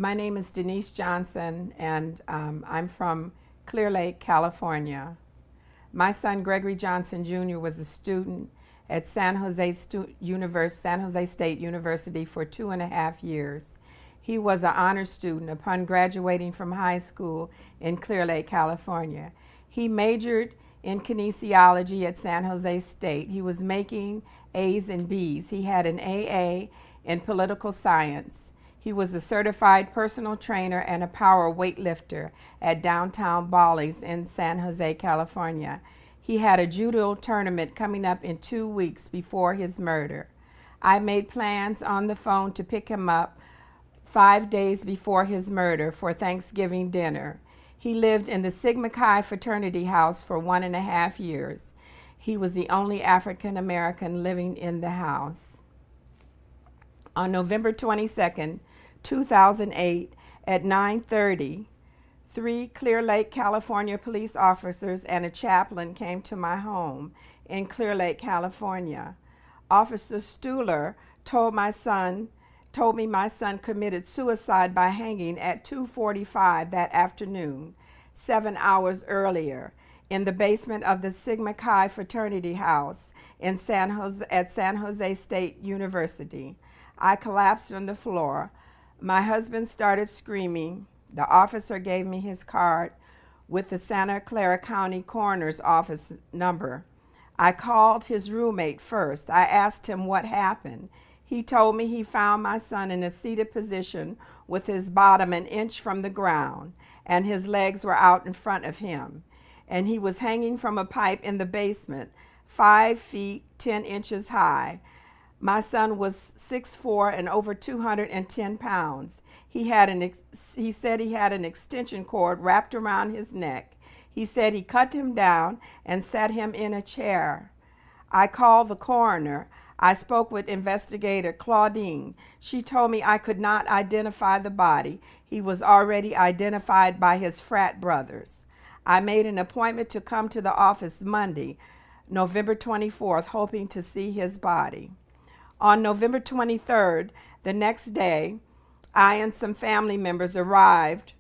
My name is Denise Johnson, and I'm from Clear Lake, California. My son Gregory Johnson Jr. was a student at San Jose State University for 2.5 years. He was an honor student upon graduating from high school in Clear Lake, California. He majored in kinesiology at San Jose State. He was making A's and B's. He had an AA in political science. He was a certified personal trainer and a power weightlifter at downtown Bally's in San Jose, California. He had a judo tournament coming up in 2 weeks before his murder. I made plans on the phone to pick him up 5 days before his murder for Thanksgiving dinner. He lived in the Sigma Chi fraternity house for 1.5 years. He was the only African American living in the house. On November 22nd, 2008, at 9:30, 3 Clear Lake, California police officers and a chaplain came to my home in Clear Lake, California. Officer Stuhler told me my son committed suicide by hanging at 2:45 that afternoon, 7 hours earlier, in the basement of the Sigma Chi fraternity house at San Jose State University. I collapsed on the floor. My husband started screaming. The officer gave me his card with the Santa Clara County Coroner's Office number. I called his roommate first. I asked him what happened. He told me he found my son in a seated position with his bottom an inch from the ground, and his legs were out in front of him. And he was hanging from a pipe in the basement, 5 feet 10 inches high. My son was 6'4" and over 210 pounds. He said he had an extension cord wrapped around his neck. He said he cut him down and sat him in a chair. I called the coroner. I spoke with investigator Claudine. She told me I could not identify the body. He was already identified by his frat brothers. I made an appointment to come to the office Monday, November 24th, hoping to see his body. On November 23rd, the next day, I and some family members arrived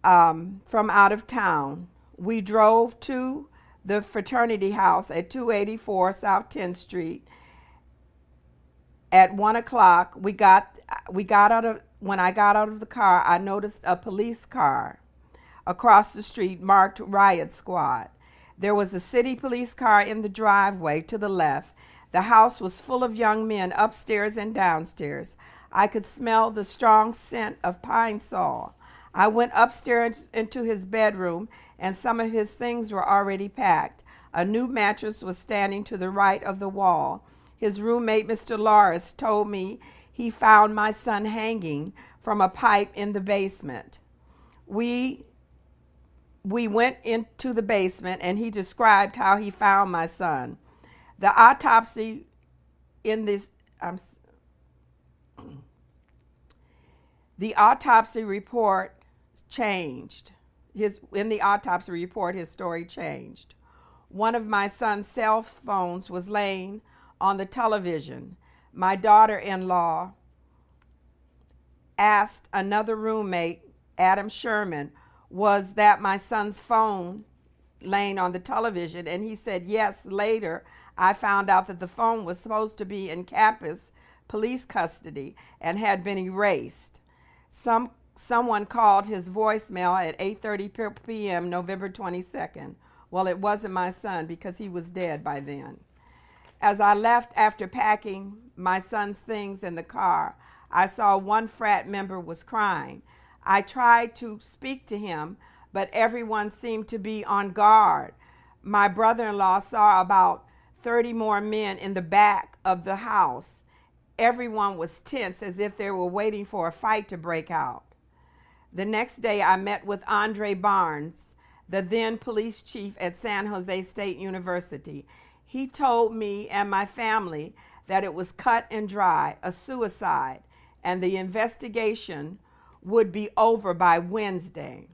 from out of town. We drove to the fraternity house at 284 South 10th Street. At 1 o'clock, when I got out of the car, I noticed a police car across the street marked Riot Squad. There was a city police car in the driveway to the left. The house was full of young men upstairs and downstairs. I could smell the strong scent of pine sol. I went upstairs into his bedroom, and some of his things were already packed. A new mattress was standing to the right of the wall. His roommate, Mr. Lawless, told me he found my son hanging from a pipe in the basement. We went into the basement, and he described how he found my son. The autopsy report changed. In the autopsy report, his story changed. One of my son's cell phones was laying on the television. My daughter-in-law asked another roommate, Adam Sherman, was that my son's phone laying on the television? And he said, yes. Later, I found out that the phone was supposed to be in campus police custody and had been erased. Someone called his voicemail at 8:30 p.m. November 22nd. Well, it wasn't my son because he was dead by then. As I left after packing my son's things in the car, I saw one frat member was crying. I tried to speak to him, but everyone seemed to be on guard. My brother-in-law saw about 30 more men in the back of the house. Everyone was tense as if they were waiting for a fight to break out. The next day, I met with Andre Barnes, the then police chief at San Jose State University. He told me and my family that it was cut and dry, a suicide, and the investigation would be over by Wednesday.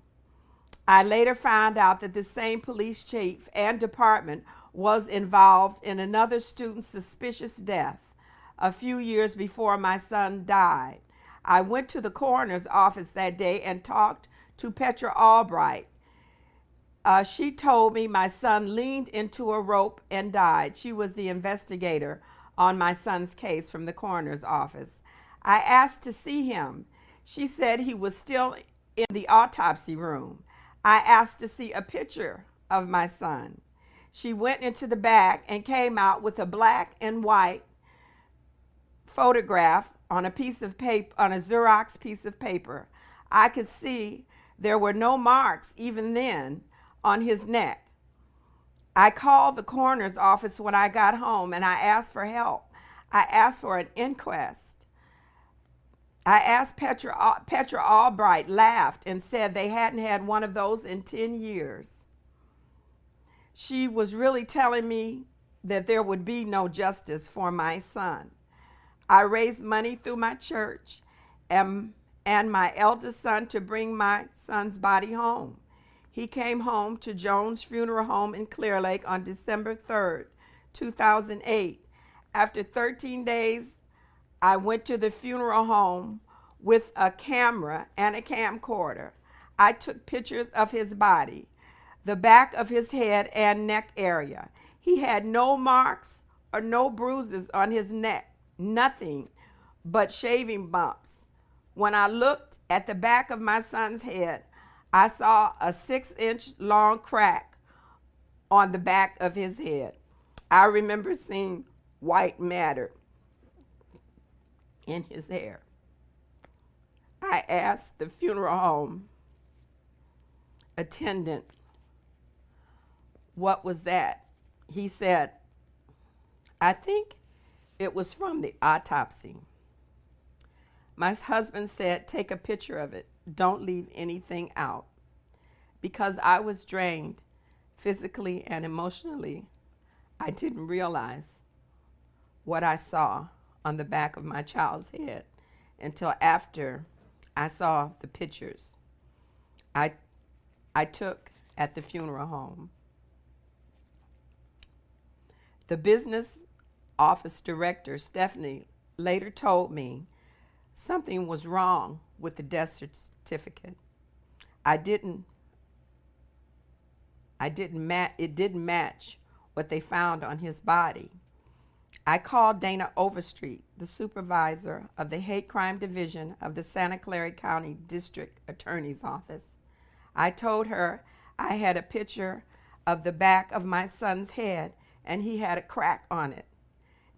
I later found out that the same police chief and department was involved in another student's suspicious death a few years before my son died. I went to the coroner's office that day and talked to Petra Albright. She told me my son leaned into a rope and died. She was the investigator on my son's case from the coroner's office. I asked to see him. She said he was still in the autopsy room. I asked to see a picture of my son. She went into the back and came out with a black and white photograph on a piece of paper, on a Xerox piece of paper. I could see there were no marks even then on his neck. I called the coroner's office when I got home and I asked for help. I asked for an inquest. I asked Petra Albright laughed and said they hadn't had one of those in 10 years. She was really telling me that there would be no justice for my son. I raised money through my church and my eldest son to bring my son's body home. He came home to Jones Funeral Home in Clear Lake on December 3rd, 2008. After 13 days, I went to the funeral home with a camera and a camcorder. I took pictures of his body, the back of his head and neck area. He had no marks or no bruises on his neck, nothing but shaving bumps. When I looked at the back of my son's head, I saw a 6-inch long crack on the back of his head. I remember seeing white matter in his hair. I asked the funeral home attendant, what was that? He said, I think it was from the autopsy. My husband said, take a picture of it. Don't leave anything out. Because I was drained physically and emotionally, I didn't realize what I saw on the back of my child's head until after I saw the pictures I took at the funeral home. The business office director, Stephanie, later told me something was wrong with the death certificate. It didn't match what they found on his body. I called Dana Overstreet, the supervisor of the Hate Crime Division of the Santa Clara County District Attorney's Office. I told her I had a picture of the back of my son's head and he had a crack on it.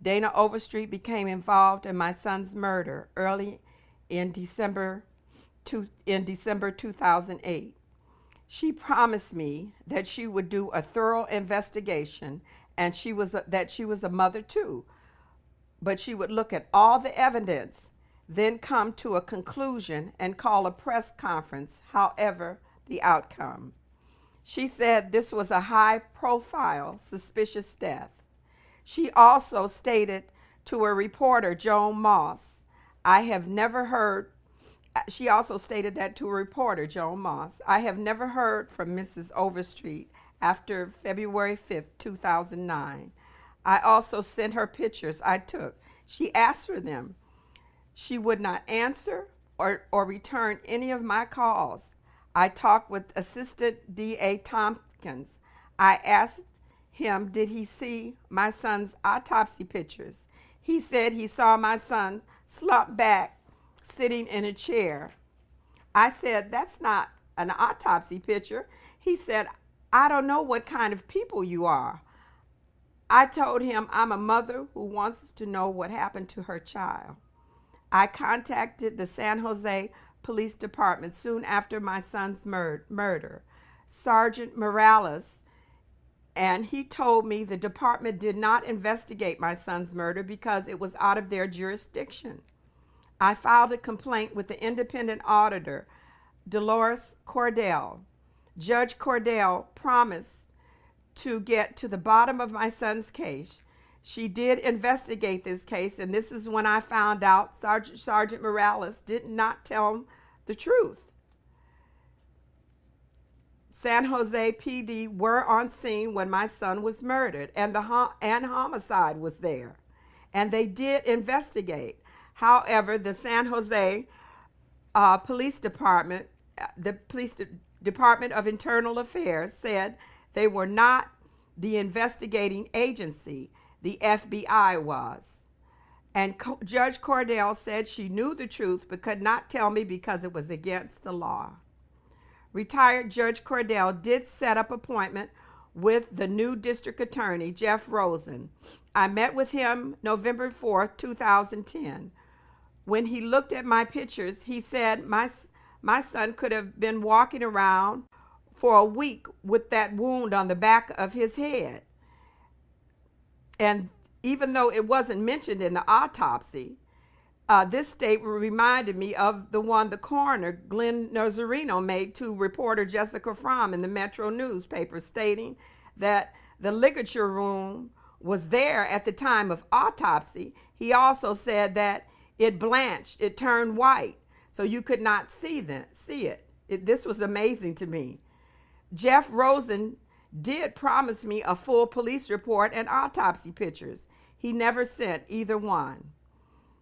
Dana Overstreet became involved in my son's murder early in December 2008. She promised me that she would do a thorough investigation and that she was a mother too, but she would look at all the evidence, then come to a conclusion and call a press conference, however the outcome. She said this was a high-profile, suspicious death. She also stated to a reporter, Joan Moss, she also stated that to a reporter, Joan Moss, I have never heard from Mrs. Overstreet after February 5th, 2009. I also sent her pictures I took. She asked for them. She would not answer or return any of my calls. I talked with Assistant D.A. Tompkins. I asked him, did he see my son's autopsy pictures? He said he saw my son slumped back, sitting in a chair. I said, that's not an autopsy picture. He said, I don't know what kind of people you are. I told him I'm a mother who wants to know what happened to her child. I contacted the San Jose Police Department soon after my son's murder, Sergeant Morales, and he told me the department did not investigate my son's murder because it was out of their jurisdiction. I filed a complaint with the independent auditor, Dolores Cordell. Judge Cordell promised to get to the bottom of my son's case. She did investigate this case, and this is when I found out Sergeant Morales did not tell the truth. San Jose PD were on scene when my son was murdered, and homicide was there, and they did investigate. However, the San Jose police department, the Department of Internal Affairs said they were not the investigating agency. The FBI was. And Judge Cordell said she knew the truth but could not tell me because it was against the law. Retired Judge Cordell did set up appointment with the new district attorney, Jeff Rosen. I met with him November 4th, 2010. When he looked at my pictures, he said my son could have been walking around for a week with that wound on the back of his head. And even though it wasn't mentioned in the autopsy, this statement reminded me of the one the coroner, Glenn Nazarino, made to reporter Jessica Fromm in the Metro newspaper, stating that the ligature wound was there at the time of autopsy. He also said that it blanched, it turned white, so you could not see it. This was amazing to me. Jeff Rosen did promise me a full police report and autopsy pictures. He never sent either one.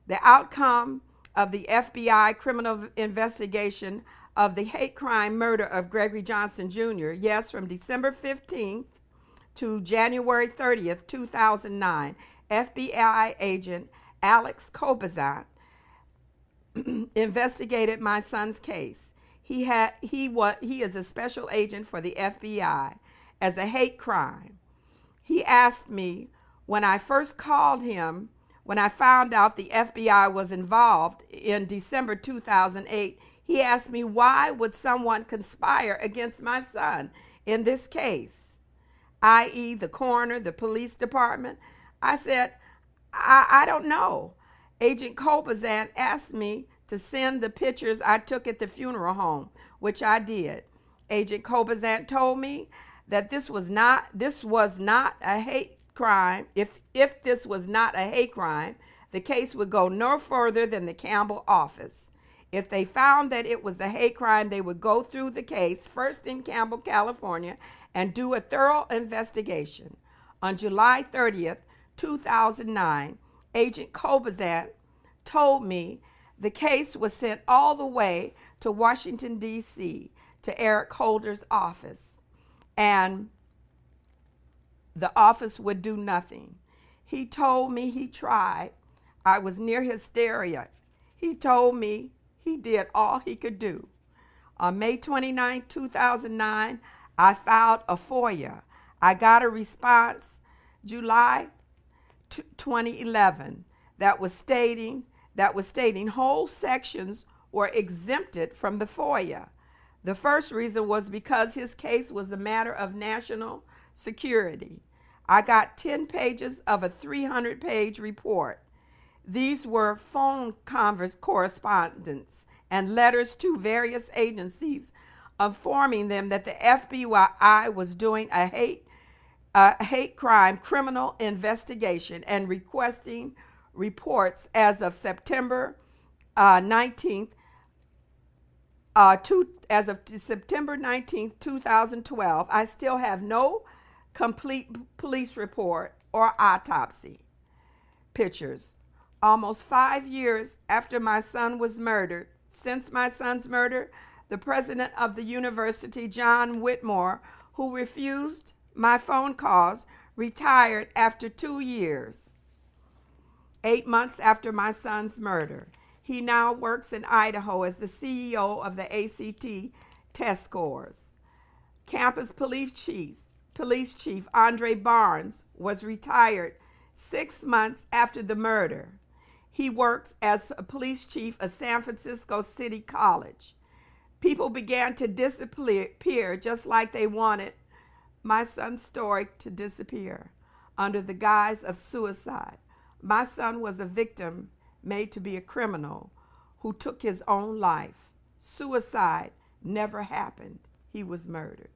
The outcome of the FBI criminal investigation of the hate crime murder of Gregory Johnson Jr., yes, from December 15th to January 30th, 2009, FBI agent Alex Kobazant investigated my son's case. He is a special agent for the FBI as a hate crime. He asked me when I first called him, when I found out the FBI was involved in December 2008, he asked me, why would someone conspire against my son in this case, i.e. the coroner, the police department? I said, I don't know. Agent Kobazant asked me to send the pictures I took at the funeral home, which I did. Agent Kobazant told me that this was not a hate crime. If this was not a hate crime, the case would go no further than the Campbell office. If they found that it was a hate crime, they would go through the case first in Campbell, California, and do a thorough investigation. On July 30th, 2009, Agent Kobazant told me the case was sent all the way to Washington, D.C., to Eric Holder's office, and the office would do nothing. He told me he tried. I was near hysteria. He told me he did all he could do. On May 29, 2009, I filed a FOIA. I got a response July 2011 that was stating whole sections were exempted from the FOIA. The first reason was because his case was a matter of national security. I got 10 pages of a 300-page report. These were phone correspondence and letters to various agencies informing them that the FBI was doing a hate crime criminal investigation and requesting reports as of September 19th, as of September 19th, 2012. I still have no complete police report or autopsy pictures. Almost 5 years after my son was murdered, since my son's murder, the president of the university, John Whitmore, who refused my phone calls, retired after 2 years, 8 months after my son's murder. He now works in Idaho as the CEO of the ACT test scores. Campus police chief Andre Barnes was retired 6 months after the murder. He works as a police chief of San Francisco City College. People began to disappear just like they wanted my son's story to disappear under the guise of suicide. My son was a victim made to be a criminal who took his own life. Suicide never happened. He was murdered.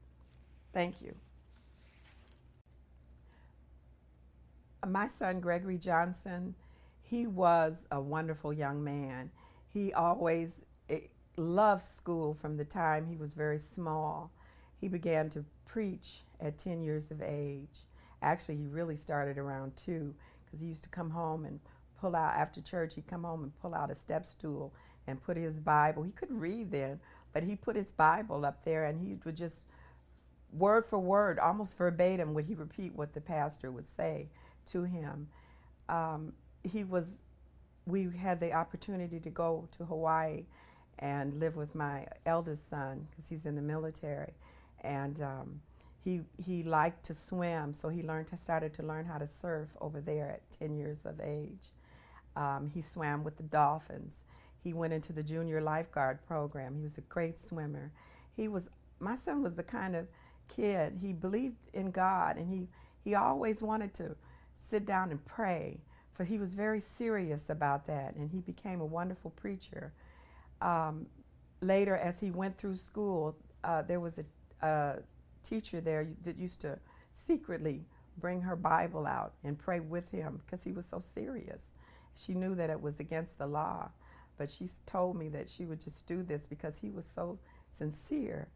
Thank you. My son, Gregory Johnson, he was a wonderful young man. He always loved school from the time he was very small. He began to preach at 10 years of age. Actually, he really started around 2 because he used to come home and pull out, after church, he'd come home and pull out a step stool and put his Bible. He couldn't read then, but he put his Bible up there, and he would just, word for word, almost verbatim, would he repeat what the pastor would say to him. We had the opportunity to go to Hawaii and live with my eldest son, because he's in the military, and he liked to swim, so he started to learn how to surf over there at 10 years of age. He swam with the dolphins. He went into the junior lifeguard program. He was a great swimmer. My son was the kind of kid, he believed in God, and he always wanted to sit down and pray, for he was very serious about that, and he became a wonderful preacher. Later, as he went through school, there was a teacher there that used to secretly bring her Bible out and pray with him, because he was so serious. She knew that it was against the law, but she told me that she would just do this because he was so sincere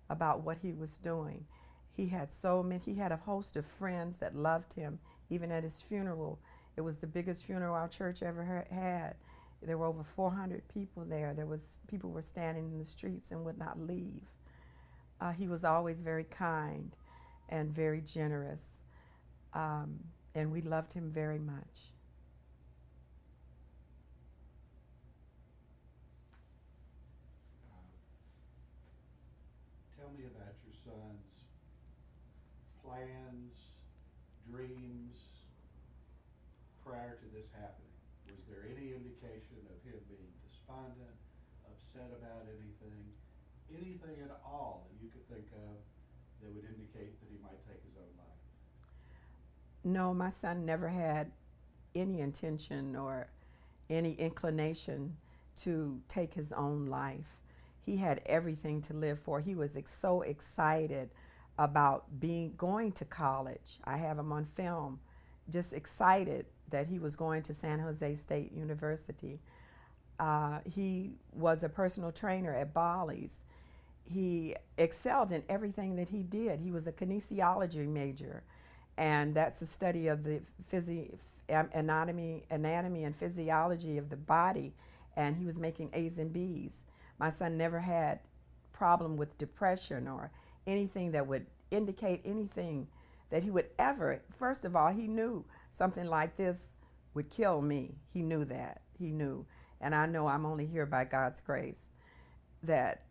about what he was doing. He had a host of friends that loved him. Even at his funeral, it was the biggest funeral our church ever had. There were over 400 people there. People were standing in the streets and would not leave. He was always very kind and very generous, and we loved him very much. Tell me about your son's plans, dreams prior to this happening. Was there any indication of him being despondent, upset about anything at all that you could think of that would indicate that he might take his own life? No, my son never had any intention or any inclination to take his own life. He had everything to live for. He was so excited about going to college. I have him on film, just excited that he was going to San Jose State University. He was a personal trainer at Bolly's. He excelled in everything that he did. He was a kinesiology major, and that's the study of the anatomy and physiology of the body, and he was making A's and B's. My son never had problem with depression or anything that would indicate anything that he would ever. First of all, he knew something like this would kill me. He knew that. He knew. And I know I'm only here by God's grace, that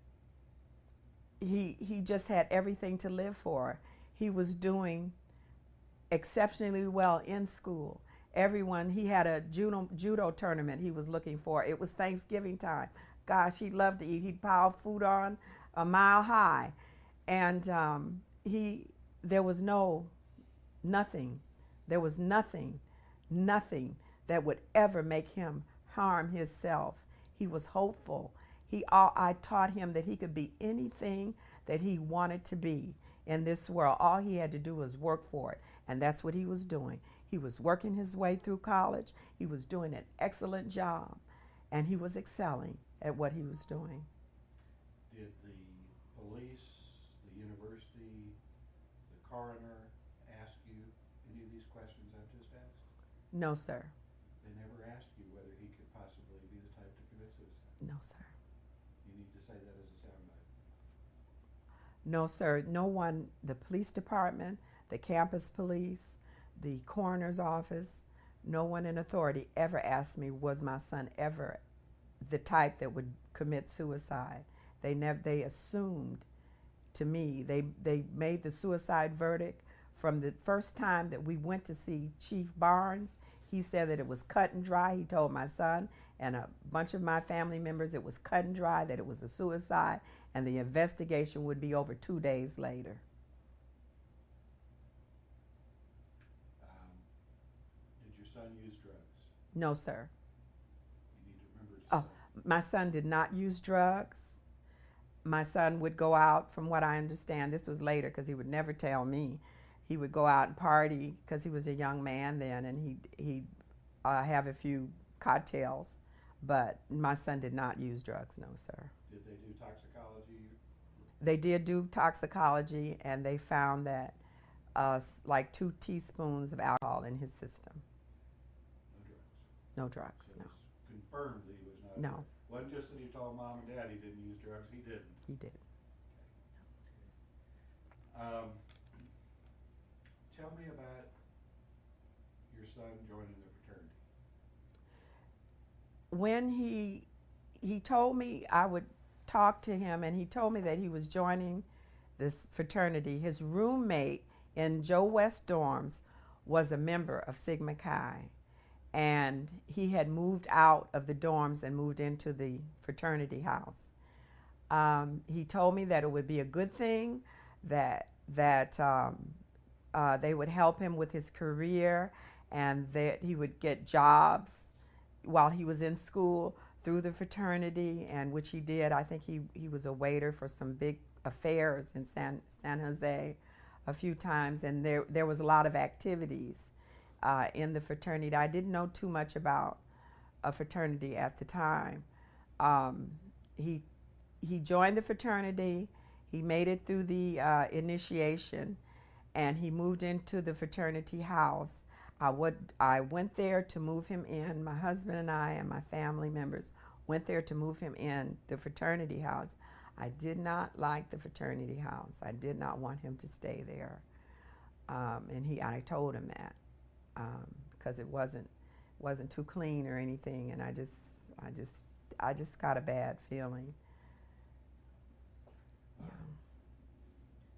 he just had everything to live for. He was doing exceptionally well in school. He had a judo tournament he was looking for. It was Thanksgiving time. Gosh, he loved to eat. He'd pile food on a mile high. And there was nothing that would ever make him harm himself. He was hopeful. I taught him that he could be anything that he wanted to be in this world. All he had to do was work for it, and that's what he was doing. He was working his way through college. He was doing an excellent job, and he was excelling at what he was doing. Did the police, the university, the coroner ask you any of these questions I've just asked? No, sir. They never asked you whether he could possibly be the type to commit suicide? No, sir. You need to say that as a soundbite. No, sir. No one, the police department, the campus police, the coroner's office, no one in authority ever asked me, was my son ever the type that would commit suicide? They assumed to me, they made the suicide verdict from the first time that we went to see Chief Barnes. He said that it was cut and dry. He told my son and a bunch of my family members it was cut and dry, that it was a suicide, and the investigation would be over 2 days later. Did your son use drugs? No, sir. You need to remember. Oh, my son did not use drugs. My son would go out, from what I understand, this was later because he would never tell me. He would go out and party because he was a young man then, and he'd have a few cocktails. But my son did not use drugs, no, sir. Did they do toxicology? They did do toxicology, and they found that like 2 teaspoons of alcohol in his system. No drugs? No drugs, So no. it's confirmed that he was not. No. Wasn't just that he told mom and dad he didn't use drugs. He didn't. He did. Tell me about your son joining the fraternity. When he told me I would talk to him, and he told me that he was joining this fraternity, his roommate in Joe West dorms was a member of Sigma Chi, and he had moved out of the dorms and moved into the fraternity house. He told me that it would be a good thing, that they would help him with his career, and that he would get jobs while he was in school through the fraternity, and which he did. I think he was a waiter for some big affairs in San Jose a few times, and there was a lot of activities in the fraternity. I didn't know too much about a fraternity at the time. He joined the fraternity. He made it through the initiation, and he moved into the fraternity house. I went there to move him in. My husband and I and my family members went there to move him in the fraternity house. I did not like the fraternity house. I did not want him to stay there, and I told him that because it wasn't too clean or anything, and I just got a bad feeling. Yeah.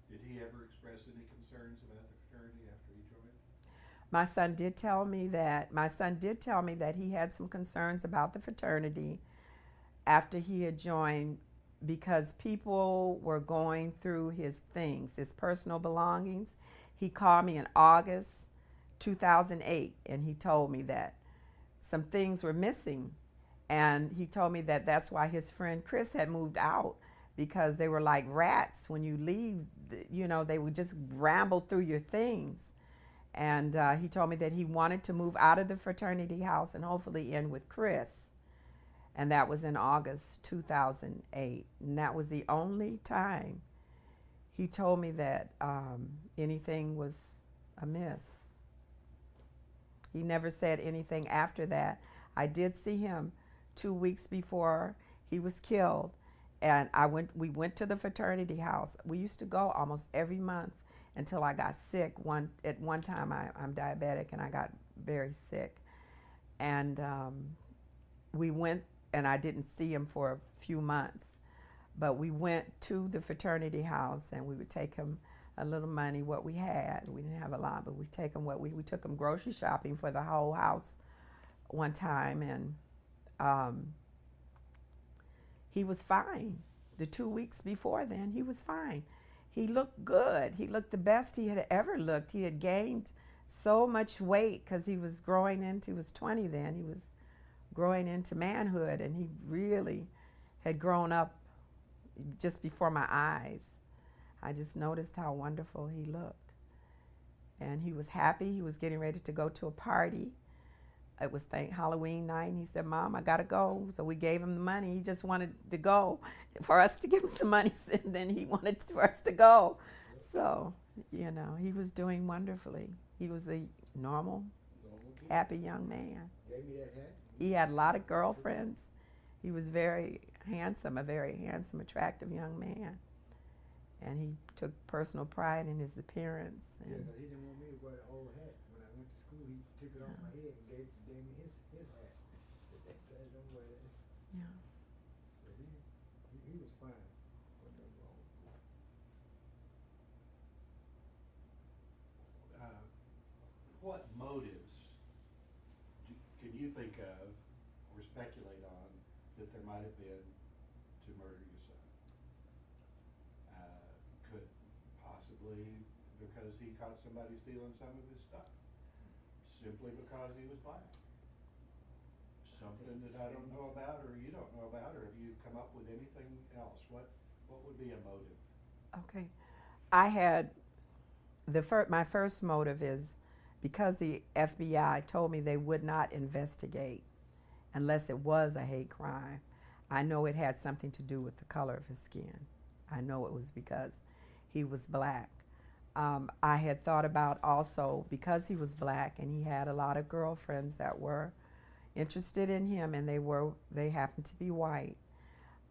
Did he ever express any concerns about the fraternity after he joined? My son did tell me that he had some concerns about the fraternity after he had joined, because people were going through his things, his personal belongings. He called me in August 2008, and he told me that some things were missing, and he told me that that's why his friend Chris had moved out, because they were like rats. When you leave, they would just ramble through your things. And he told me that he wanted to move out of the fraternity house and hopefully in with Chris. And that was in August 2008. And that was the only time he told me that anything was amiss. He never said anything after that. I did see him 2 weeks before he was killed, and we went to the fraternity house. We used to go almost every month until I got sick. At one time, I'm diabetic, and I got very sick. And we went, and I didn't see him for a few months. But we went to the fraternity house, and we would take him a little money, what we had. We didn't have a lot, but we took him grocery shopping for the whole house one time, and he was fine. The 2 weeks before then, he was fine. He looked good. He looked the best he had ever looked. He had gained so much weight because he was 20 then. He was growing into manhood, and he really had grown up just before my eyes. I just noticed how wonderful he looked. And he was happy. He was getting ready to go to a party. It was Halloween night, and he said, "Mom, I got to go." So we gave him the money. He just wanted to go for us to give him some money, and then he wanted for us to go. So, he was doing wonderfully. He was a normal, happy young man. Gave me that hat. He had a lot of girlfriends. He was very handsome, attractive young man. And he took personal pride in his appearance. Yeah, 'cause he didn't want me to wear the old hat. When I went to school, he took it off my head and gave me his hat. But that don't wear that. Yeah. So he was fine. Wasn't nothing wrong with him. What motives can you think of or speculate on that there might have been to murder your son? Could possibly because he caught somebody stealing some of his stuff, simply because he was black. Something that I don't know about, or you don't know about, or have you come up with anything else? What would be a motive? Okay. I had my first motive is because the FBI told me they would not investigate unless it was a hate crime. I know it had something to do with the color of his skin. I know it was because he was black. I had thought about also because he was black and he had a lot of girlfriends that were interested in him, and they happened to be white.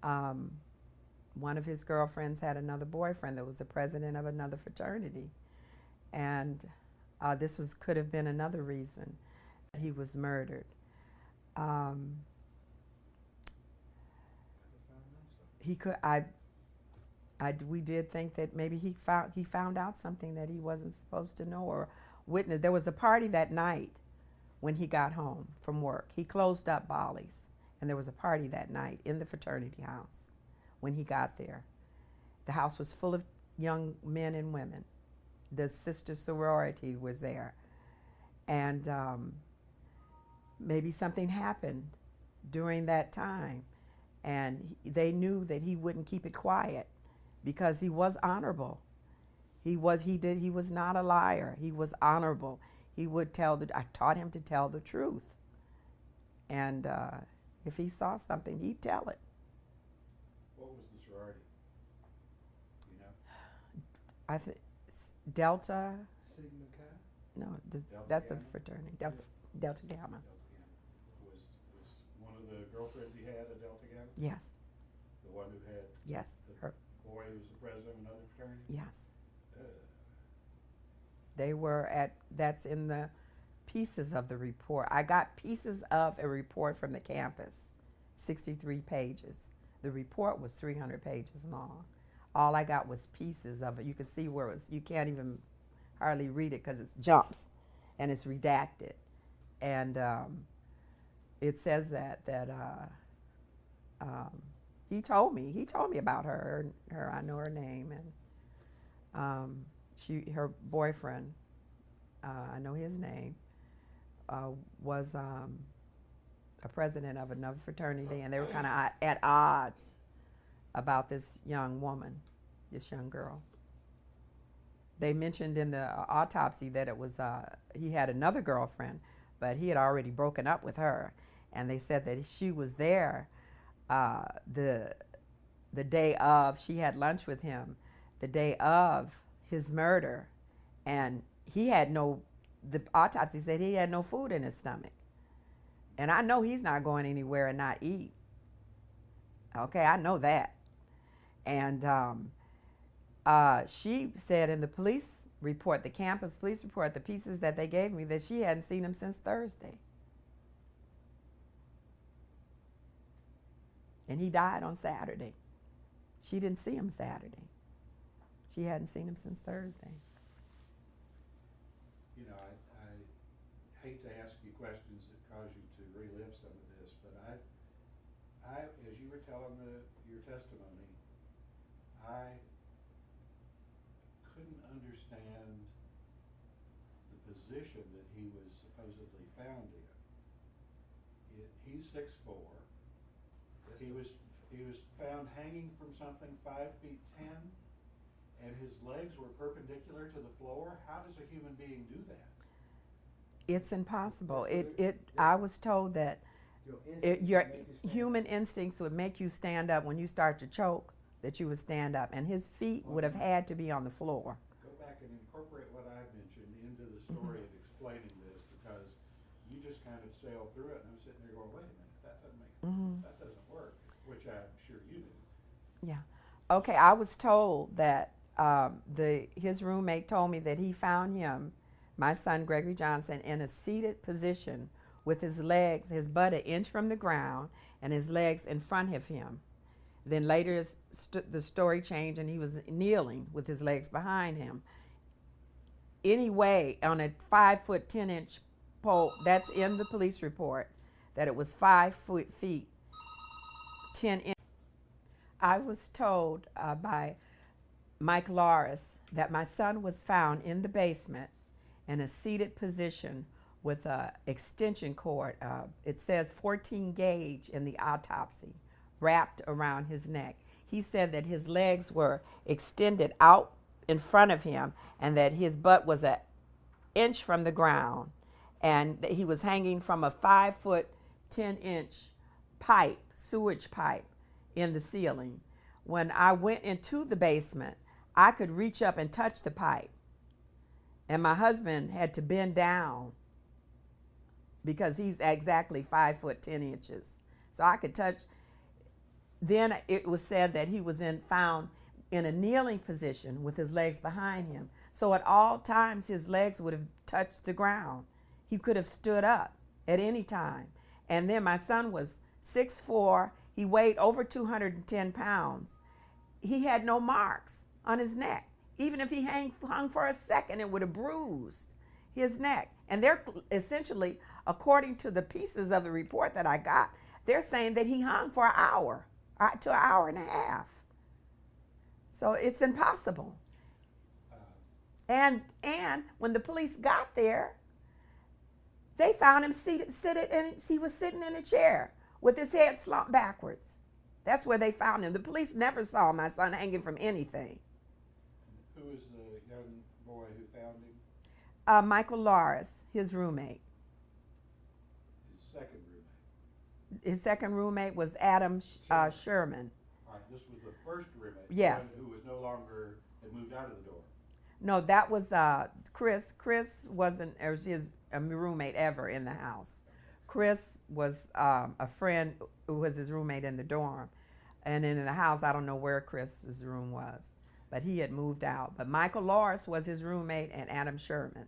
One of his girlfriends had another boyfriend that was the president of another fraternity, and this could have been another reason that he was murdered. We did think that maybe he found out something that he wasn't supposed to know or witnessed. There was a party that night when he got home from work. He closed up Bolly's, and there was a party that night in the fraternity house when he got there. The house was full of young men and women. The sister sorority was there, and maybe something happened during that time, and they knew that he wouldn't keep it quiet because he was honorable. He was not a liar. He was honorable. He would I taught him to tell the truth, and if he saw something, he'd tell it. What was the sorority? You know? I think Delta. Sigma Chi? No, Delta that's a Gamma? fraternity. Delta Gamma. Delta Gamma. Was one of the girlfriends he had a Delta Gamma? Yes. The one who had Yes. the Her. boy who was the president of another fraternity? Yes. Uh, They were that's in the pieces of the report. I got pieces of a report from the campus, 63 pages. The report was 300 pages long. All I got was pieces of it. You could see where you can't even hardly read it because it jumps and it's redacted. And it says that he told me about her. I know her name, and her boyfriend, I know his name, was a president of another fraternity, and they were kind of at odds about this young woman, this young girl. They mentioned in the autopsy that it was he had another girlfriend, but he had already broken up with her, and they said that she was there the day of. She had lunch with him the day of his murder, and the autopsy said he had no food in his stomach. And I know he's not going anywhere and not eat. Okay, I know that. And she said in the police report, the campus police report, the pieces that they gave me, that she hadn't seen him since Thursday. And he died on Saturday. She didn't see him Saturday. She hadn't seen him since Thursday. You know, I hate to ask you questions that cause you to relive some of this, but I as you were telling your testimony, I couldn't understand the position that he was supposedly found in. He's 6'4". He was found hanging from something 5'10", and his legs were perpendicular to the floor. How does a human being do that? It's impossible. I was told that your human instincts would make you stand up when you start to choke, that you would stand up, and his feet would have had to be on the floor. Go back and incorporate what I mentioned into the story of explaining this, because you just kind of sailed through it, and I'm sitting there going, wait a minute, that doesn't work, which I'm sure you knew. Yeah. Okay, I was told that his roommate told me that he found him, my son Gregory Johnson, in a seated position with his legs, his butt an inch from the ground, and his legs in front of him. Then later the story changed, and he was kneeling with his legs behind him. Anyway, on a 5'10" pole, that's in the police report, that it was 5 feet 10 inches. I was told by Mike Lawless that my son was found in the basement in a seated position with an extension cord. It says 14 gauge in the autopsy, wrapped around his neck. He said that his legs were extended out in front of him and that his butt was an inch from the ground, and that he was hanging from a 5'10" pipe, sewage pipe, in the ceiling. When I went into the basement, I could reach up and touch the pipe, and my husband had to bend down because he's exactly 5 foot 10 inches. So I could touch. Then it was said that he was found in a kneeling position with his legs behind him. So at all times his legs would have touched the ground. He could have stood up at any time. And then my son was 6'4". He weighed over 210 pounds. He had no marks on his neck. Even if he hung for a second, it would have bruised his neck. And they're essentially, according to the pieces of the report that I got, they're saying that he hung for an hour to an hour and a half. So it's impossible. And when the police got there, they found him seated, and he was sitting in a chair with his head slumped backwards. That's where they found him. The police never saw my son hanging from anything. Who was the young boy who found him? Michael Lawless, his roommate. His second roommate. His second roommate was Adam Sherman. All right, this was the first roommate. Yes. The one who was no longer, had moved out of the door. No, that was Chris. Chris wasn't his roommate ever in the house. Chris was a friend who was his roommate in the dorm. And in the house, I don't know where Chris's room was, but he had moved out. But Michael Lawless was his roommate, and Adam Sherman.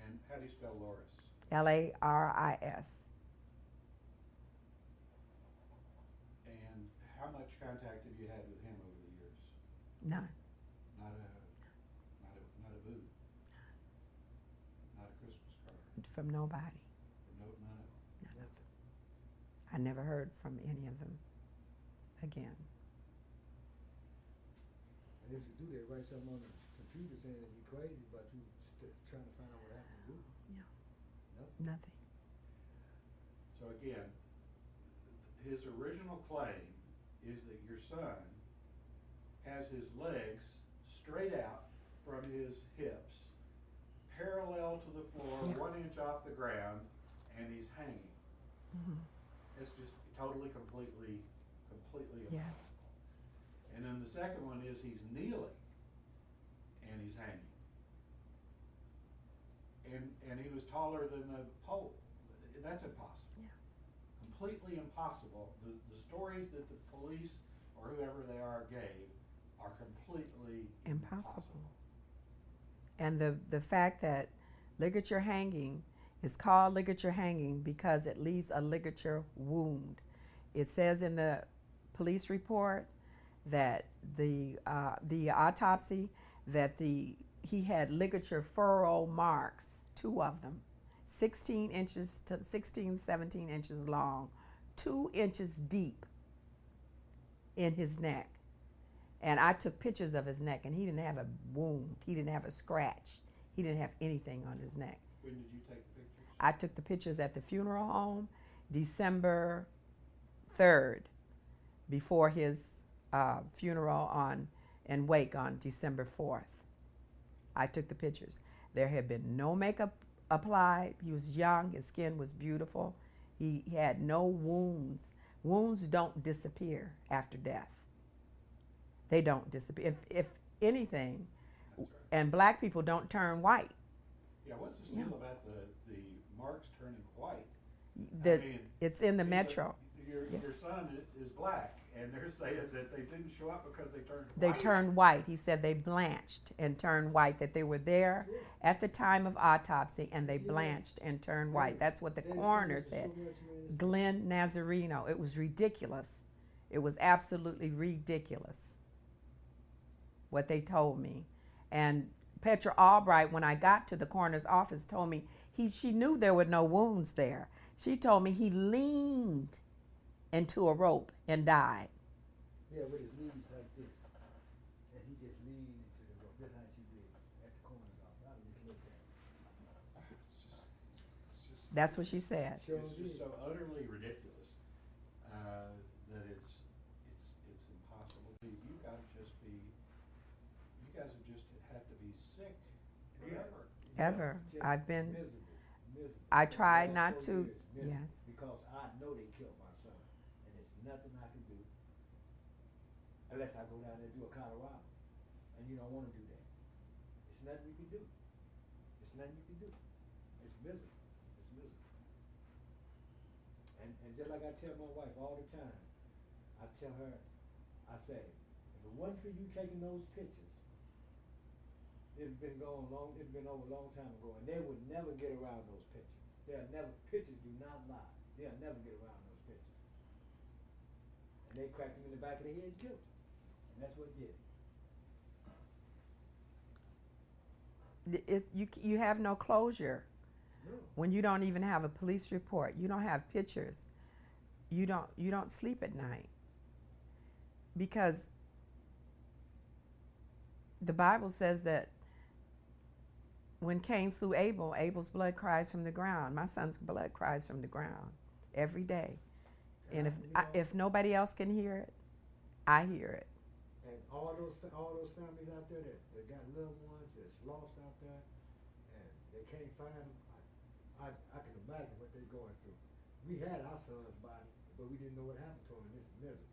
And how do you spell Lawrence? Laris. And how much contact have you had with him over the years? None. Not a boo. Not a Christmas card. From nobody. None of them. Nothing. I never heard from any of them again. And if you do that, write something on the computer saying that you're crazy, but you trying to find out what happened to you. Yeah. Nothing. Nothing. So again, his original claim is that your son has his legs straight out from his hips, parallel to the floor, Yeah. 1 inch off the ground, and he's hanging. Mm-hmm. It's just totally, completely impossible. Yes. And then the second one is he's kneeling and he's hanging. And he was taller than the pole. That's impossible. Yes. Completely impossible. The stories that the police or whoever they are gave are completely impossible. And the fact that ligature hanging is called ligature hanging because it leaves a ligature wound. It says in the police report that the autopsy that he had ligature furrow marks, 2 of them, 16 inches to 16, 17 inches long, 2 inches deep in his neck. And I took pictures of his neck, and he didn't have a wound. He didn't have a scratch. He didn't have anything on his neck. When did you take the pictures? I took the pictures at the funeral home December 3rd, before his funeral and wake on December 4th. I took the pictures. There had been no makeup applied. He was young. His skin was beautiful. He had no wounds. Wounds don't disappear after death. They don't disappear. If anything, That's right. and black people don't turn white. Yeah, what's this deal about the marks turning white? The, I mean, it's in the metro. Your Yes. son is black, and they're saying that they didn't show up because they turned They white. turned white. He said they blanched and turned white, that they were there at the time of autopsy and they blanched and turned white. That's what the coroner said. Glenn Nazarino. It was ridiculous. It was absolutely ridiculous what they told me. And Petra Albright, when I got to the coroner's office, told me she knew there were no wounds there. She told me he leaned into a rope and died. Yeah, with his knees like this. And he just leaned into the rope. That's how she did at the coroner's office. I just looked at it. It's just That's what she said. Sure it's did. just so utterly ridiculous that it's impossible. You guys have just had to be sick forever. Ever. Just I've been, miserable. I tried For the not last 4 to, years, miserable. yes. Because I know they killed my son. And there's nothing I can do unless I go down there and do a Colorado. And you don't want to do that. It's nothing you can do. It's nothing you can do. It's miserable. It's miserable. And just like I tell my wife all the time, I tell her, I say, if it wasn't for you taking those pictures, it's been over a long time ago, and they would never get around those pictures. Pictures do not lie. They'll never get around those pictures. And they cracked him in the back of the head and killed him. And that's what did it. You have no closure. No. When you don't even have a police report, you don't have pictures, you don't sleep at night, because the Bible says that when Cain slew Abel, Abel's blood cries from the ground. My son's blood cries from the ground every day, and if nobody else can hear it, I hear it. And all those families out there that got loved ones that's lost out there, and they can't find them. I can imagine what they're going through. We had our son's body, but we didn't know what happened to him, and it's miserable.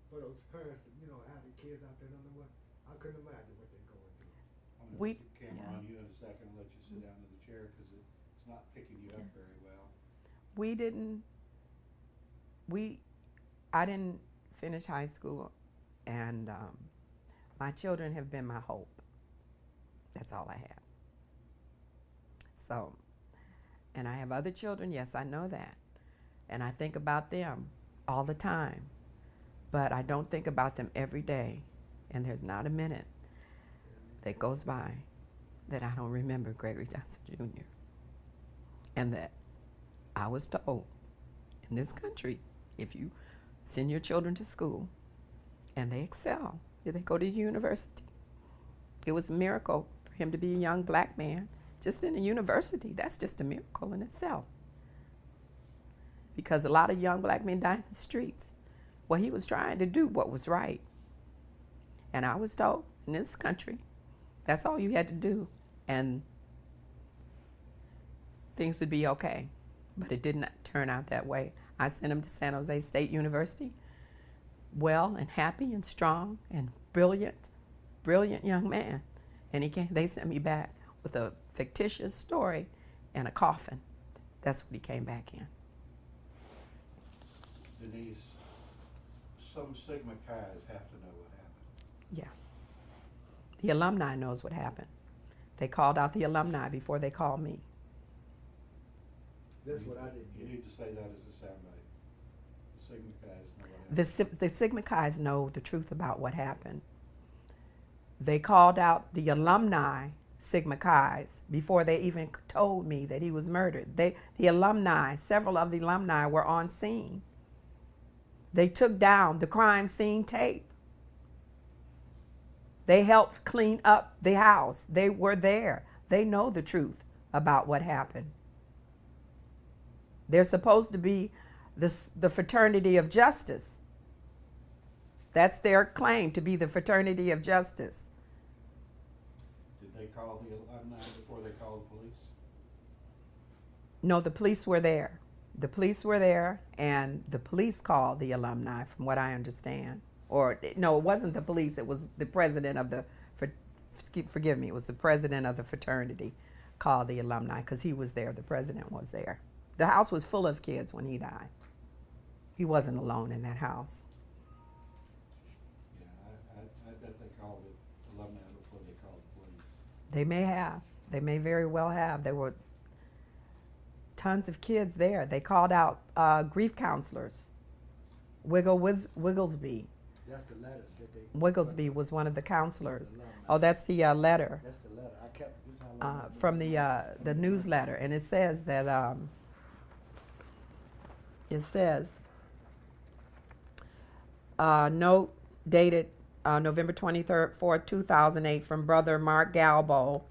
For those parents that, have their kids out there, don't know what, I couldn't imagine what they're going through. I'm going to put the camera on you in a second and let you sit down in the chair because it's not picking you up very well. I didn't finish high school, and my children have been my hope. That's all I have. So, and I have other children, yes, I know that. And I think about them all the time. But I don't think about them every day. And there's not a minute that goes by that I don't remember Gregory Johnson Jr. And that I was told in this country, if you send your children to school and they excel, if they go to university, it was a miracle for him to be a young black man just in a university. That's just a miracle in itself. Because a lot of young black men die in the streets. Well, he was trying to do what was right. And I was told in this country, that's all you had to do, and things would be okay. But it didn't turn out that way. I sent him to San Jose State University, well and happy and strong and brilliant young man. And they sent me back with a fictitious story and a coffin. That's what he came back in. Denise, some Sigma Chi's have to know what happened. Yes. The alumni knows what happened. They called out the alumni before they called me. That's what I didn't You get. need to say that as a soundbite. The Sigma Chi's know what happened. The Sigma Chi's know the truth about what happened. They called out the alumni Sigma Chi's before they even told me that he was murdered. The alumni, several of the alumni were on scene. They took down the crime scene tape. They helped clean up the house. They were there. They know the truth about what happened. They're supposed to be the fraternity of justice. That's their claim, to be the fraternity of justice. Did they call the alumni before they called the police? No, the police were there. The police were there, and the police called the alumni, from what I understand. Or, no, it wasn't the police. It was the president of the, forgive me, it was the president of the fraternity called the alumni, because he was there. The president was there. The house was full of kids when he died. He wasn't alone in that house. Yeah, I bet they called the alumni before they called the police. They may have. They may very well have. There were tons of kids there. They called out grief counselors. Wigglesby. That's the letter that they. Wigglesby was one of the counselors. Alumni. Oh, that's the letter That's the letter. I kept this how long I from the newsletter, and it says that note dated November 23rd, 2008, from Brother Mark Galbo,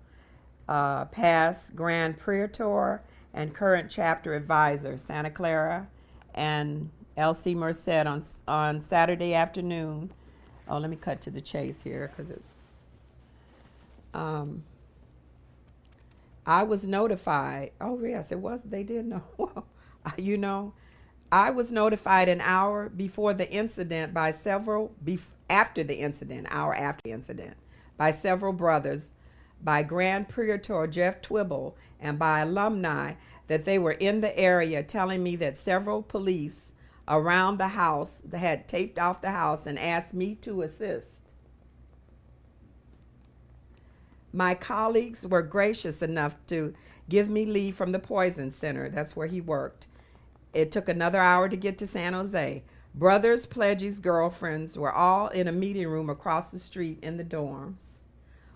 past Grand Prior and current chapter advisor, Santa Clara, and L.C. Merced on Saturday afternoon. Oh, let me cut to the chase here, because I was notified. Oh, yes, it was. They did know. Well, I was notified an hour before the incident by several, after the incident, hour after the incident, by several brothers, by Grand Prior Jeff Twibble, and by alumni, that they were in the area telling me that several police around the house had taped off the house and asked me to assist. My colleagues were gracious enough to give me leave from the poison center. That's where he worked. It took another hour to get to San Jose. Brothers, pledges, girlfriends were all in a meeting room across the street in the dorms.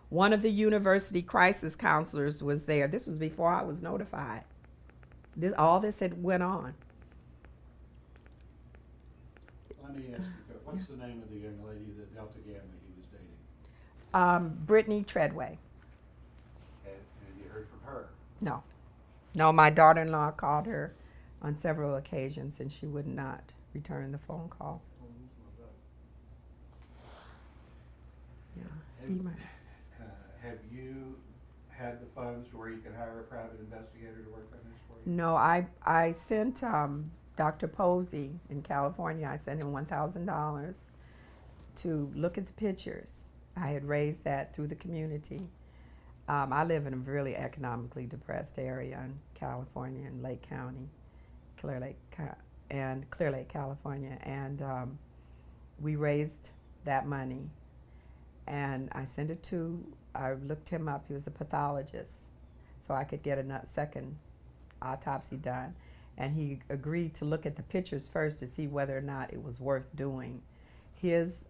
One of the university crisis counselors was there. This was before I was notified. All this had went on. Let me ask you, what's the name of the young lady that Delta Gamma he was dating? Brittany Treadway. And you heard from her? No. No, my daughter-in-law called her on several occasions, and she would not return the phone calls. Yeah. Have you had the funds to where you could hire a private investigator to work on this for you? No, I sent Dr. Posey in California, I sent him $1,000 to look at the pictures. I had raised that through the community. I live in a really economically depressed area in California, in Lake County, Clear Lake, California, and we raised that money, and I looked him up. He was a pathologist, so I could get a second autopsy done, and he agreed to look at the pictures first to see whether or not it was worth doing. His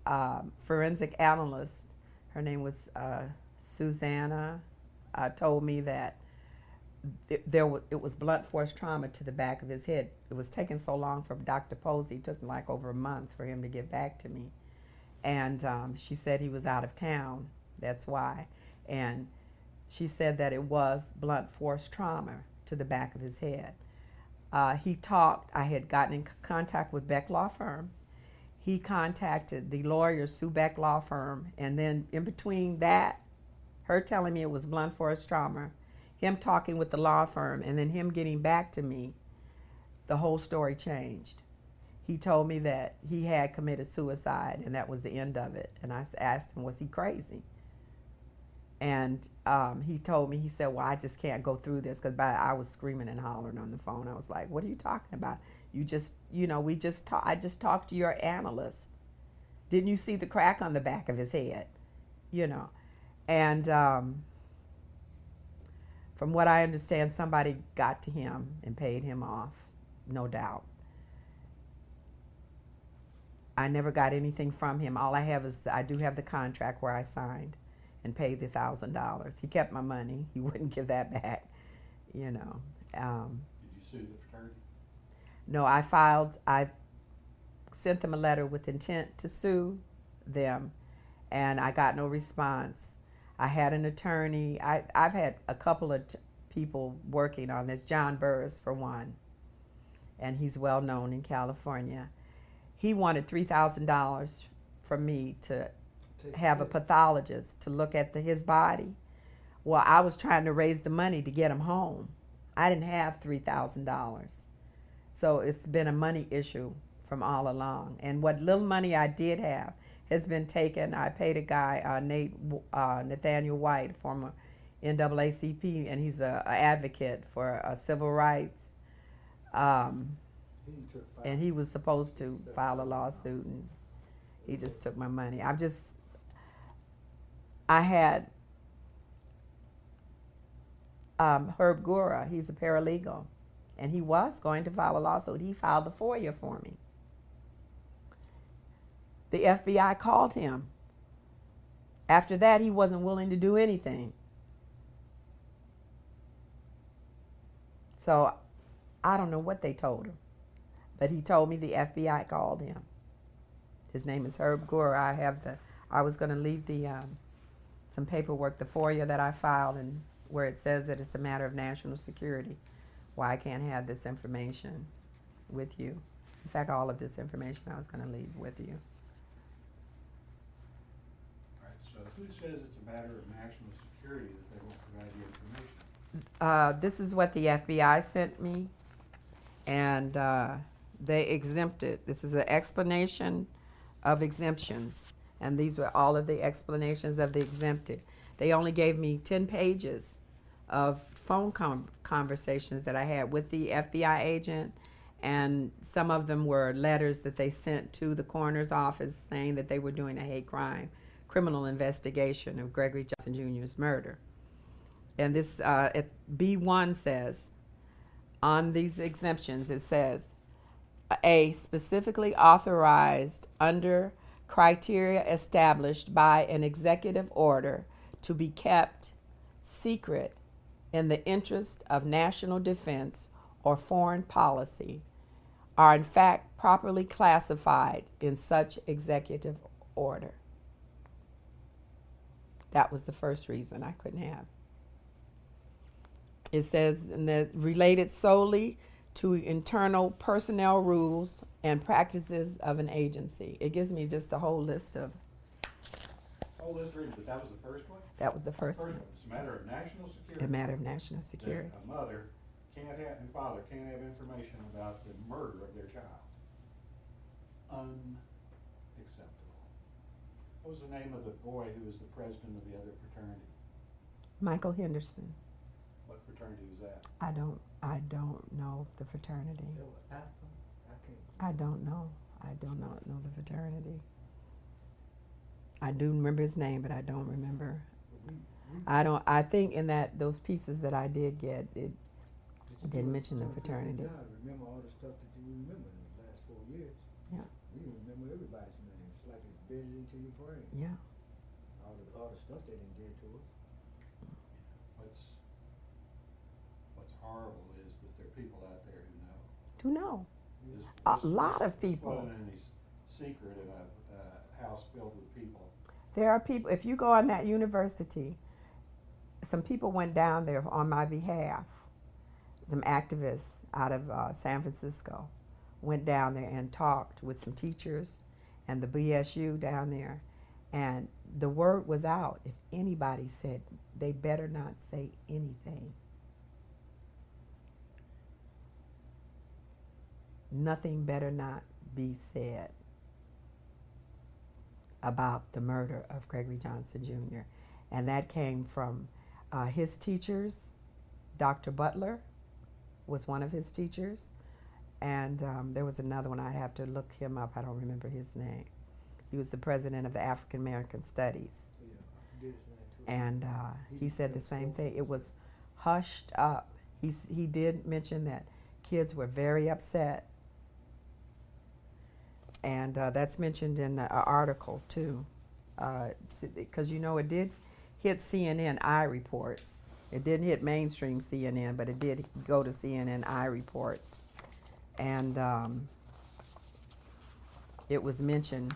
forensic analyst, her name was Susanna, told me that it was blunt force trauma to the back of his head. It was taking so long for Dr. Posey. It took like over a month for him to get back to me. And she said he was out of town. That's why. And she said that it was blunt force trauma to the back of his head. I had gotten in contact with Beck Law Firm. He contacted the lawyer, Sue Beck Law Firm. And then in between that, her telling me it was blunt force trauma, him talking with the law firm, and then him getting back to me, the whole story changed. He told me that he had committed suicide, and that was the end of it. And I asked him, was he crazy? And he told me, he said, well, I just can't go through this, because I was screaming and hollering on the phone. I was like, what are you talking about? I just talked to your analyst. Didn't you see the crack on the back of his head? And from what I understand, somebody got to him and paid him off, no doubt. I never got anything from him. All I have is, I do have the contract where I signed and paid the $1,000. He kept my money. He wouldn't give that back, Did you sue the fraternity? No, I sent them a letter with intent to sue them, and I got no response. I had an attorney. I've had a couple of people working on this. John Burris, for one, and he's well known in California. He wanted $3,000 from me to have a pathologist to look at his body. Well, I was trying to raise the money to get him home. I didn't have $3,000. So it's been a money issue from all along. And what little money I did have has been taken. I paid a guy, Nathaniel White, former NAACP, and he's an advocate for civil rights. And he was supposed to file a lawsuit, and he just took my money. I had Herb Gura, he's a paralegal, and he was going to file a lawsuit. He filed the FOIA for me. The FBI called him. After that, he wasn't willing to do anything. So I don't know what they told him, but he told me the FBI called him. His name is Herb Gura. I was going to leave some paperwork, the FOIA that I filed, and where it says that it's a matter of national security, why I can't have this information with you. In fact, all of this information I was going to leave with you. So who says it's a matter of national security that they won't provide the information? This is what the FBI sent me, and they exempted. This is an explanation of exemptions, and these were all of the explanations of the exempted. They only gave me 10 pages of phone conversations that I had with the FBI agent, and some of them were letters that they sent to the coroner's office saying that they were doing a hate crime criminal investigation of Gregory Johnson Jr.'s murder. And this B1 says, on these exemptions, it says, A, specifically authorized under criteria established by an executive order to be kept secret in the interest of national defense or foreign policy are in fact properly classified in such executive order. That was the first reason I couldn't have. It says, and that related solely to internal personnel rules and practices of an agency. It gives me just a whole list of. Whole list of reasons, but that was the first one? That was the first one. It's a matter of national security. A matter of national security. That a mother can't have, and father can't have information about the murder of their child. Unacceptable. What was the name of the boy who was the president of the other fraternity? Michael Henderson. What fraternity was that? I don't know the fraternity. I don't know. I do not know the fraternity. I do remember his name, but I don't remember. I think in those pieces that I did get, it didn't mention the fraternity. Remember all the stuff that you remember in the last 4 years. Yeah. You remember everybody's name. It's like it's embedded into your brain. Yeah. All the stuff they done did to us. What's horrible is that there are people out there who know. To know. A lot of people. This wasn't any secret in a house filled with people. There are people, if you go on that university, some people went down there on my behalf. Some activists out of San Francisco went down there and talked with some teachers and the BSU down there. And the word was out. If anybody said, they better not say anything. Nothing better not be said about the murder of Gregory Johnson Jr. And that came from his teachers. Dr. Butler was one of his teachers. And there was another one. I'd have to look him up. I don't remember his name. He was the president of the African American Studies. Yeah, I forget his name too. And he said the same thing. It was hushed up. He did mention that kids were very upset. And that's mentioned in the article, too. Because, it did hit CNN eye reports. It didn't hit mainstream CNN, but it did go to CNN eye reports. And it was mentioned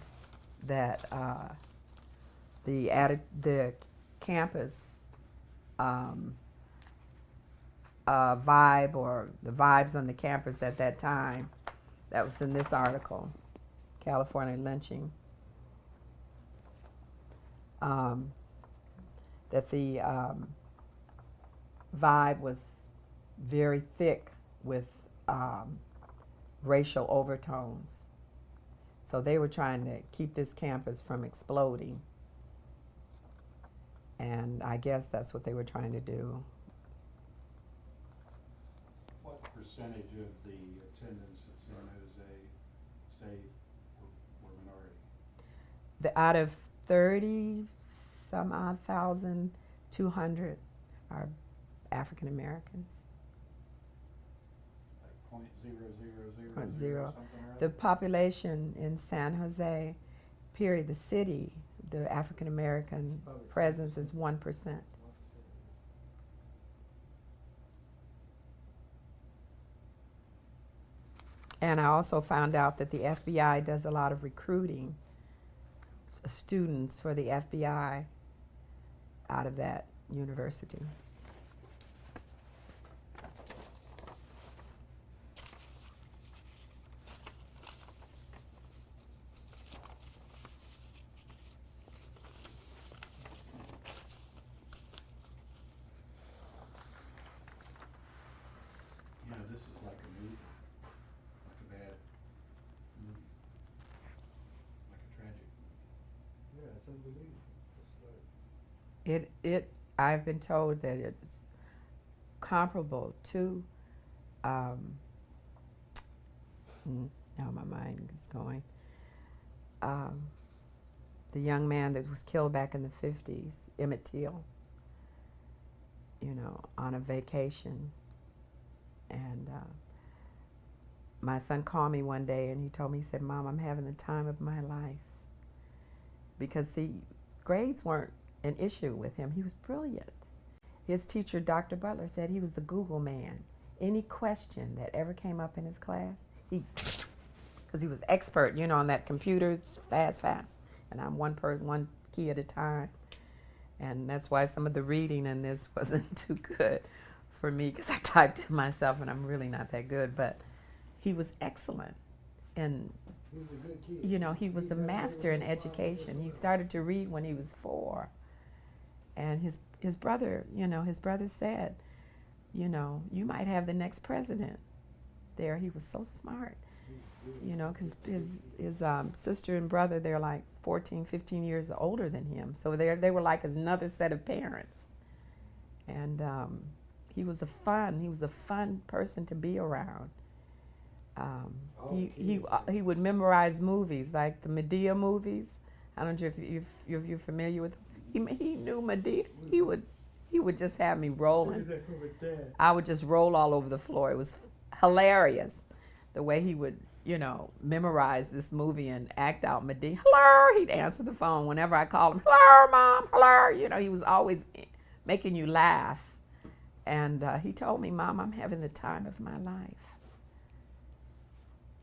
that the campus vibe, or the vibes on the campus at that time, that was in this article, California lynching, that the vibe was very thick with racial overtones. So they were trying to keep this campus from exploding. And I guess that's what they were trying to do. What percentage of the attendants at San Jose State were minority? Out of 30-some-odd thousand, 200 are African Americans. Like 0.0000 Point something zero. or The other? population in San Jose, period, the city, the African American presence is 1%. 1%. And I also found out that the FBI does a lot of recruiting students for the FBI out of that university. This is like a movie, like a bad movie, like a tragic movie. Yeah, it's unbelievable. It's like, I've been told that comparable to, now my mind is going, the young man that was killed back in the 50s, Emmett Till, you know, on a vacation. And my son called me one day and he told me, he said, Mom, I'm having the time of my life. Because, see, grades weren't an issue with him. He was brilliant. His teacher, Dr. Butler, said he was the Google man. Any question that ever came up in his class, because he was expert, you know, on that computer, fast. And I'm one key at a time. And that's why some of the reading in this wasn't too good for me, because I typed it myself and I'm really not that good. But he was excellent. And, He was a good kid. you know, he was a master in education. He started to read when he was 4. And his brother, you know, his brother said, you know, you might have the next president there. He was so smart, you know, because his sister and brother, they're like 14, 15 years older than him. So they were like another set of parents. And he was a fun person to be around. He would memorize movies, like the Medea movies. I don't know if you're familiar with. He knew Medea. He would just have me rolling. I would just roll all over the floor. It was hilarious, the way he would, you know, memorize this movie and act out Medea. Hello, he'd answer the phone whenever I called him. Hello, Mom. Hello. You know, he was always making you laugh. And he told me, Mom, I'm having the time of my life.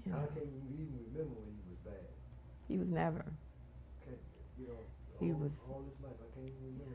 You know, I can't even remember when he was bad. he was never. You know, He all was. his life, I can't even remember.